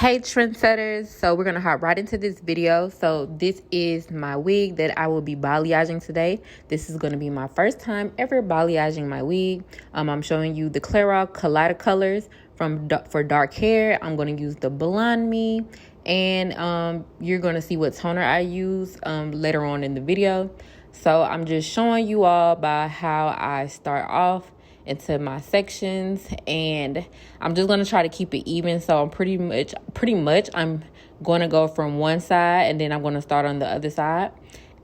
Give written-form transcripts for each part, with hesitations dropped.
Hey trendsetters, so we're gonna hop right into this video. So this is my wig that I will be balayaging today. This is gonna be my first time ever balayaging my wig. I'm showing you the Clairol Kaleido colors for dark hair. I'm gonna use the Blonde Me, and you're gonna see what toner I use later on in the video. So I'm just showing you all by how I start off into my sections, and I'm just going to try to keep it even. So I'm pretty much I'm going to go from one side and then I'm going to start on the other side.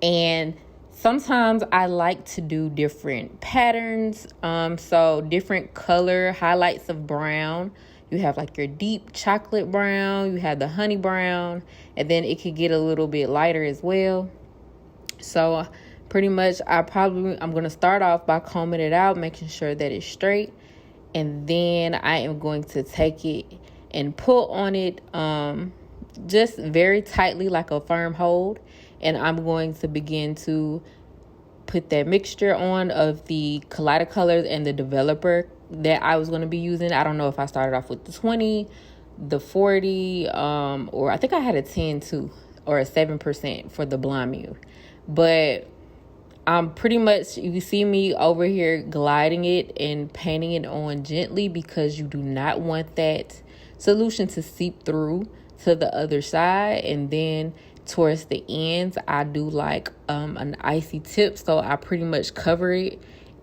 And sometimes I like to do different patterns, so different color highlights of brown. You have like your deep chocolate brown, you have the honey brown, and then it could get a little bit lighter as well. So pretty much I'm going to start off by combing it out, making sure that it's straight. And then I am going to take it and pull on it just very tightly, like a firm hold. And I'm going to begin to put that mixture on of the Kaleido colors and the developer that I was going to be using. I don't know if I started off with the 20, the 40, or I think I had a 10 too, or a 7% for the Blonde Me. But pretty much, you see me over here gliding it and painting it on gently because you do not want that solution to seep through to the other side. And then towards the ends, I do like an icy tip, so I pretty much cover it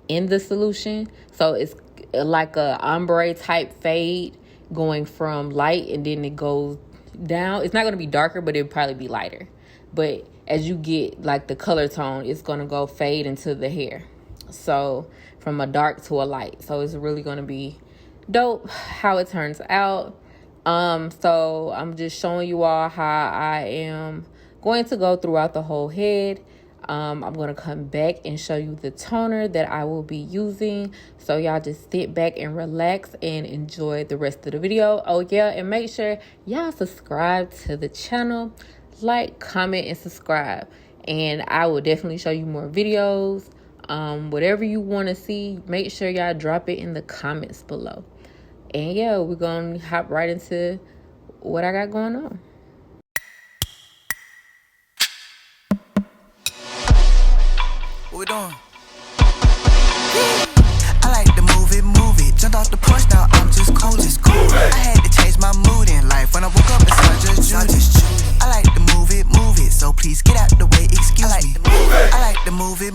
in the solution. So it's like a ombre type fade going from light, and then it goes down. It's not going to be darker, but it'll probably be lighter. But as you get like the color tone, it's going to go fade into the hair. So from a dark to a light. So it's really going to be dope how it turns out. So I'm just showing you all how I am going to go throughout the whole head. I'm going to come back and show you the toner that I will be using. So y'all just sit back and relax and enjoy the rest of the video. Oh yeah, and make sure y'all subscribe to the channel. Like, comment, and subscribe, and I will definitely show you more videos. Whatever you want to see, make sure y'all drop it in the comments below. And yeah, we're gonna hop right into what I got going on. What we doing? I like to move it. Jumped off the porch, now I'm just coolin'. I had to change my mood in life. When I woke up, it's not just Judy. I like to move it, so please get out the way, excuse me. I like to move it.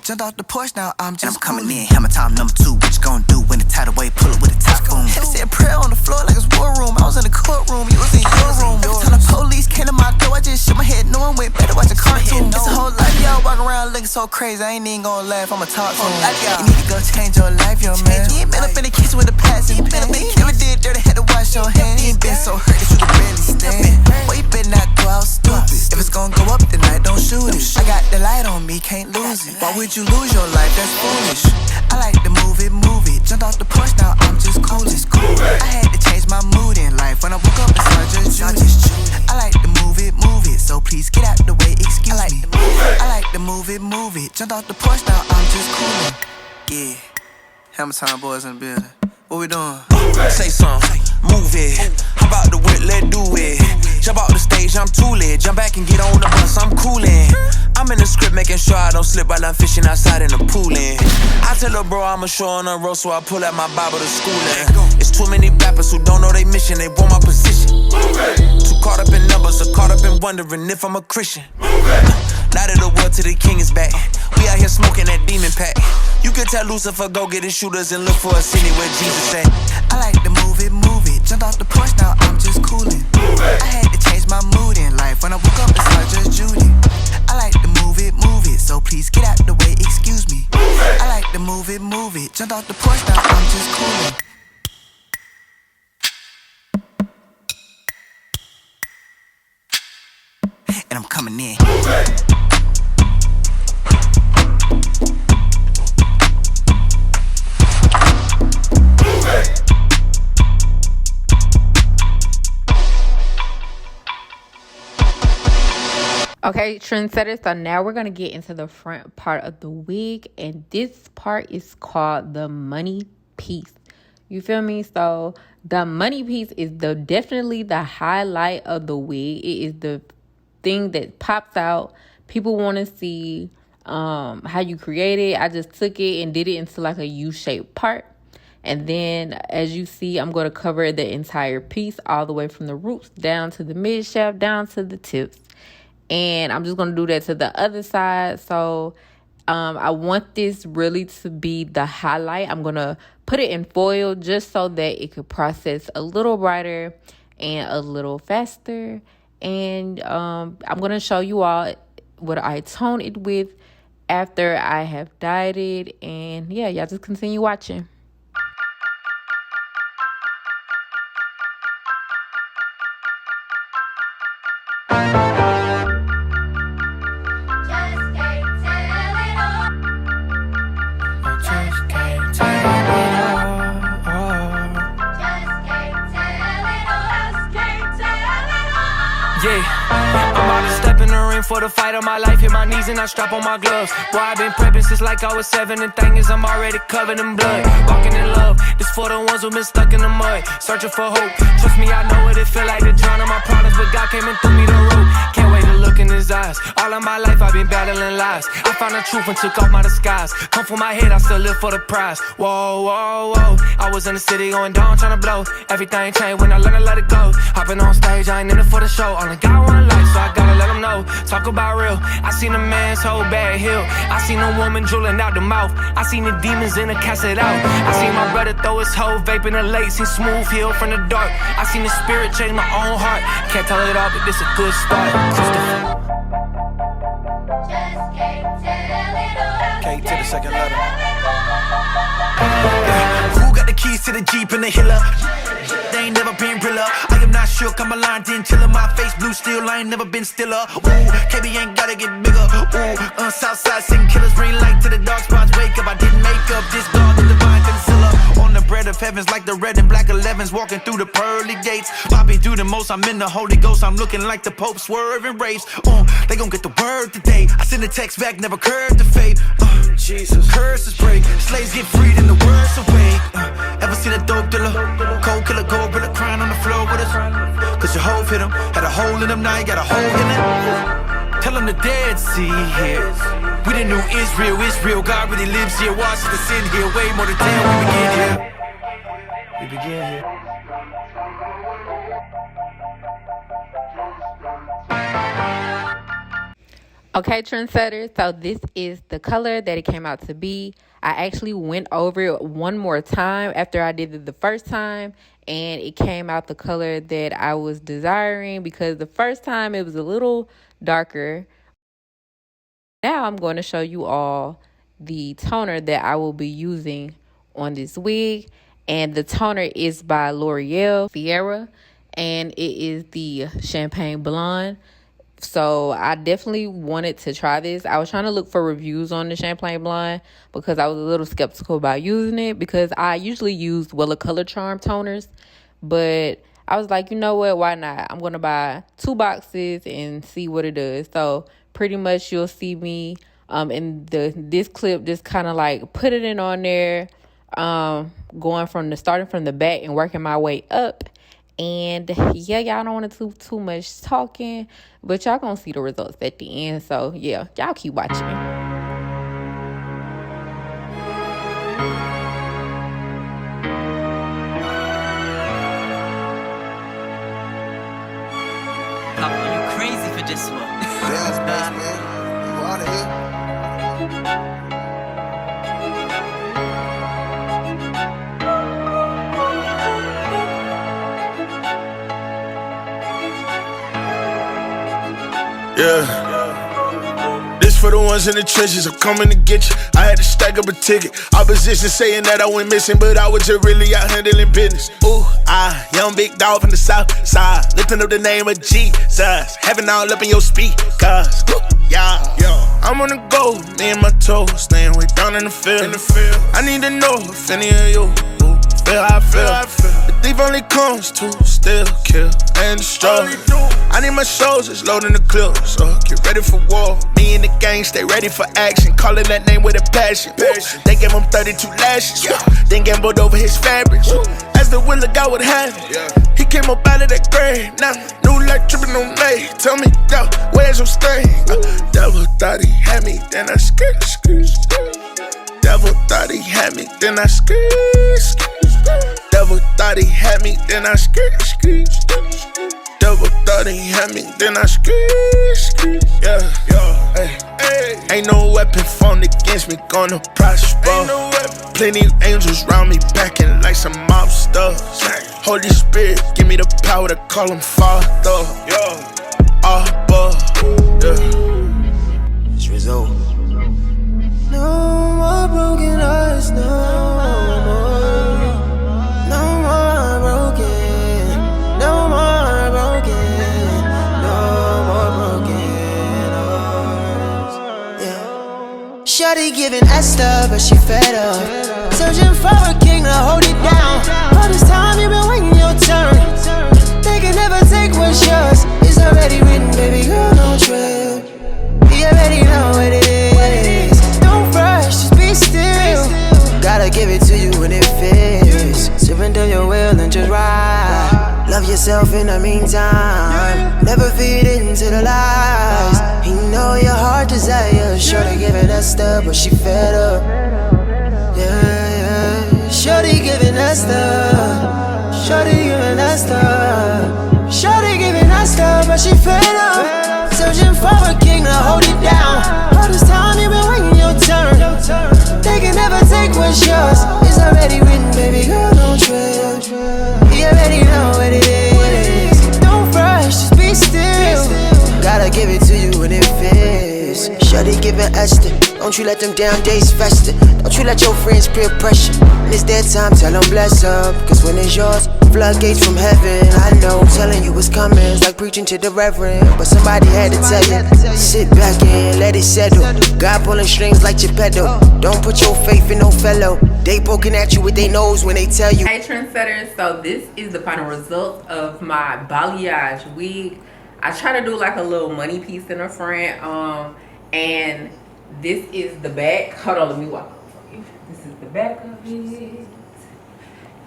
Jumped off the porch, now I'm just coming in. Hammer time number 2, what you gonna do when the tidal wave pull it with a top boom? Had to say a prayer on the floor like it's war room. I was in the courtroom, you was in your room. Every time the police came to my door, I just shook my head, knowing way better watch a cartoon. It's a whole life, y'all walk around looking so crazy, I ain't even gonna laugh, I'ma talk to him. You need to go change your life, yo man. You ain't been up in the kitchen with a plastic pen. Never did dirty, had to wash your hands. You ain't been so hurt that you could barely stand. Boy, you better not go out stupid. If it's gonna go up, then I don't shoot it. I got the light on me, can't lose it. Why would you lose your life? That's foolish. I like to move it. Jumped off the porch, now I'm just coolin'. I had to change my mood in life. When I woke up, it's not just Judy. I like to move it, so please get out the way, excuse me. I like to move it. Jumped off the porch, now I'm just coolin'. Yeah, Hammer time boys in the building. What we doing? Say something, move it. How about the whip, let's do it. Jump out the stage, I'm too lit. Jump back and get on the bus, I'm coolin'. I'm in the script making sure I don't slip while I'm fishing outside in the poolin'. I tell her bro I'm a show on the road, so I pull out my Bible to schoolin'. It's too many rappers who don't know they mission, they want my position. Too caught up in numbers, or caught up in wondering if I'm a Christian. Now that the world to the king is back, we out here smoking that demon pack. You can tell Lucifer go get his shooters and look for us anywhere Jesus at. I like to move it. Jumped off the porch, now I'm just coolin'. I had to change my mood in life. When I woke up, it's not just Judy. I like to move it, so please get out the way, excuse me. I like to move it. Jumped off the porch, now I'm just coolin'. And I'm coming in. Okay, trendsetters, so now we're going to get into the front part of the wig, and this part is called the money piece. You feel me? So The money piece is definitely the highlight of the wig. It is the thing that pops out. People want to see how you create it. I just took it and did it into like a U-shaped part. And then as you see, I'm going to cover the entire piece all the way from the roots down to the mid shaft, down to the tips. And I'm just going to do that to the other side. So I want this really to be the highlight. I'm going to put it in foil just so that it could process a little brighter and a little faster. And I'm going to show you all what I tone it with after I have dyed it. And yeah, y'all just continue watching. Yeah, I'm about to step in the ring for the fight of my life. Hit my knees and I strap on my gloves. Boy, I've been prepping since like I was 7. And thing is, I'm already covered in blood. Walking in love, this for the ones who been stuck in the mud. Searching for hope. Trust me, I know what it feel like to drown in my problems, but God came and threw me the rope. Can't wait to look in his eyes. All of my life I've been battling lies. I found the truth and took off my disguise. Come for my head, I still live for the prize. Whoa, whoa, whoa. I was in the city going down, trying to blow. Everything changed when I learned to let it go. Hopping on stage, I ain't in it for the show. Only got one life, so I gotta let them know. Talk about real. I seen a man's whole bad hill. I seen a woman drooling out the mouth. I seen the demons in the cast it out. I seen my brother throw his whole vape in the lake. Seen smooth heal from the dark. I seen the spirit change my own heart. Can't tell it all, but this a good start. K to the second letter. Who got the keys to the Jeep and the Hiller? They ain't never been realer. I am not shook, I'm aligned in chiller. My face blue still, I ain't never been stiller. Ooh, KB ain't gotta get bigger. Ooh, Southside sing killers, bring light to the dark spots. Wake up, I didn't make up this God, the divine concealer. On the bread of heavens like the red and black 11s. Walking through the pearly gates. Poppy do the most, I'm in the Holy Ghost. I'm looking like the Pope swerving race. They gon' get the word today. I send a text back, never curved to fate. Jesus, curses break. Slaves get freed and the words away. Ever seen a dope dealer? Cold killer, gold brother crying on the floor with us. Cause your hoe hit him, had a hole in him, now you got a hole in it. Tell him the dead see here. We the new Israel, Israel, God really lives here. Watch the sin here, way more than 10. We begin here. We begin here. Okay, trendsetters, so this is the color that it came out to be. I actually went over it one more time after I did it the first time, and it came out the color that I was desiring because the first time it was a little darker. Now I'm going to show you all the toner that I will be using on this wig, and the toner is by L'Oreal Sierra, and it is the Champagne Blonde. So I definitely wanted to try this. I was trying to look for reviews on the Champagne Blonde because I was a little skeptical about using it because I usually use Wella Color Charm toners. But I was like, you know what? Why not? I'm going to buy 2 boxes and see what it does. So pretty much you'll see me in this clip just kind of like put it in on there, going from starting from the back and working my way up. And yeah, y'all don't want to do too much talking, but y'all gonna see the results at the end. So yeah, y'all keep watching. Are you crazy for this one? Dance, man. You out of here? Yeah, this for the ones in the trenches. I'm coming to get you. I had to stack up a ticket. Opposition saying that I went missing, but I was just really out handling business. Ooh, young big dog from the south side, lifting up the name of Jesus, having all up in your speakers. Yeah, I'm on the go, me and my toes, staying way down in the field. I need to know if any of you feel how I feel. The thief only comes to steal, kill, and destroy. I need my soldiers loading the clip, so get ready for war. Me and the gang stay ready for action, calling that name with a passion. They gave him 32 lashes, then gambled over his fabrics. As the will of God would have it, he came up out of that grave. Now, new life tripping on me. Tell me, yo, where's your stay? Devil thought he had me, then I scared. Devil thought he had me, then I scared. Devil thought he had me, then I scared. Devil thought he had me, then I scared. Yeah, hey. Ain't no weapon formed against me gonna prosper. Plenty of angels round me backing like some mobsters. Holy Spirit, give me the power to call him Father. Abba, yeah. It's result. No more broken hearts, no more. No more broken. No more broken. No more broken hearts. Yeah. Shawty giving Esther, but she fed up. Searching for a king to hold it down. All this time you been waiting your turn. They can never take what's yours. It's already written, baby girl, don't trip. You already know what it is. Don't rush, just be still. Gotta give it to you when it fits. Surrender your will and just ride. Love yourself in the meantime. Never feed into the lies. He know your heart desires. Shorty giving that stuff, but she fed up. Yeah. Shorty giving that stuff. Shorty giving that stuff. Shorty giving that stuff, but she fed up. Searching for a king to hold it down. All this time you been waiting your turn. They can never take what's yours. It's already written, baby girl, don't trip. You already know what it is. Don't rush, just be still. Gotta give it to you when it fits. Shawty giving Esther. Don't you let them down days fester. Don't you let your friends peer pressure. When it's their time, tell them bless up. Cause when it's yours, floodgates from heaven. I know, telling you what's coming is like preaching to the reverend. But somebody had to tell you. Sit back and let it settle. God pulling strings like Geppetto. Don't put your faith in no fellow. They poking at you with their nose when they tell you. Hey trendsetters, so this is the final result of my balayage wig. I try to do like a little money piece in the front, and this is the back. Hold on, let me walk for you. This is the back of it,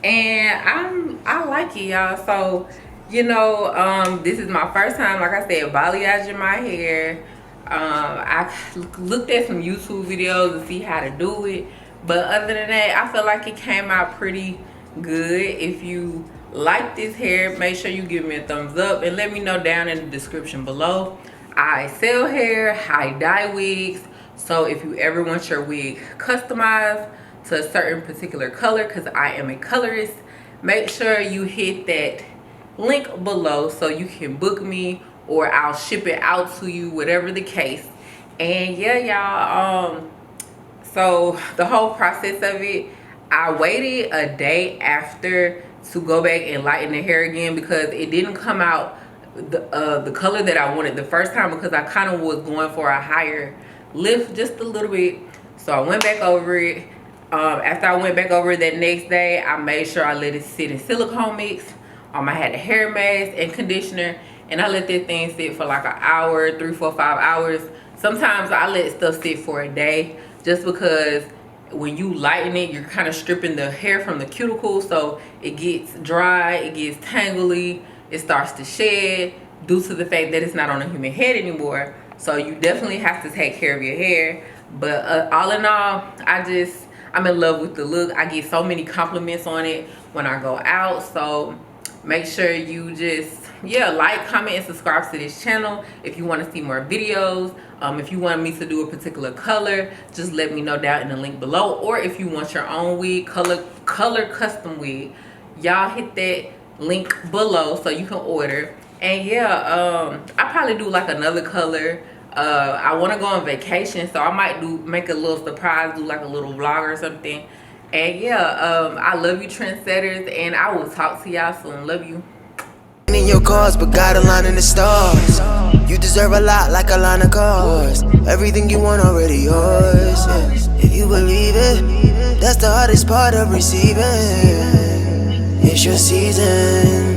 and I like it, y'all. So you know, this is my first time, like I said, balayaging my hair. I looked at some YouTube videos to see how to do it, but other than that, I feel like it came out pretty good. If you like this hair, make sure you give me a thumbs up and let me know down in the description below. I sell hair, I dye wigs, so if you ever want your wig customized to a certain particular color, because I am a colorist, make sure you hit that link below so you can book me, or I'll ship it out to you, whatever the case. And yeah, y'all, so the whole process of it, I waited a day after to go back and lighten the hair again, because it didn't come out the color that I wanted the first time, because I kind of was going for a higher lift just a little bit. So I went back over it. After I went back over it that next day, I made sure I let it sit in silicone mix. I had a hair mask and conditioner, and I let that thing sit for like an hour, 3, 4, 5 hours. Sometimes I let stuff sit for a day, just because when you lighten it, you're kind of stripping the hair from the cuticle, so it gets dry, it gets tangly, it starts to shed due to the fact that it's not on a human head anymore. So you definitely have to take care of your hair. But all in all, I'm in love with the look. I get so many compliments on it when I go out. So make sure you just like, comment, and subscribe to this channel if you want to see more videos. If you want me to do a particular color, just let me know down in the link below. Or if you want your own wig, color custom wig, y'all hit that link below so you can order. And yeah, I probably do like another color. I want to go on vacation, so I might make a little surprise, do like a little vlog or something. And yeah, I love you trendsetters, and I will talk to y'all soon. Love you. In your cause, but God aligning the stars. You deserve a lot, like a line of cars. Everything you want already yours. If you believe it, that's the hardest part of receiving. your season.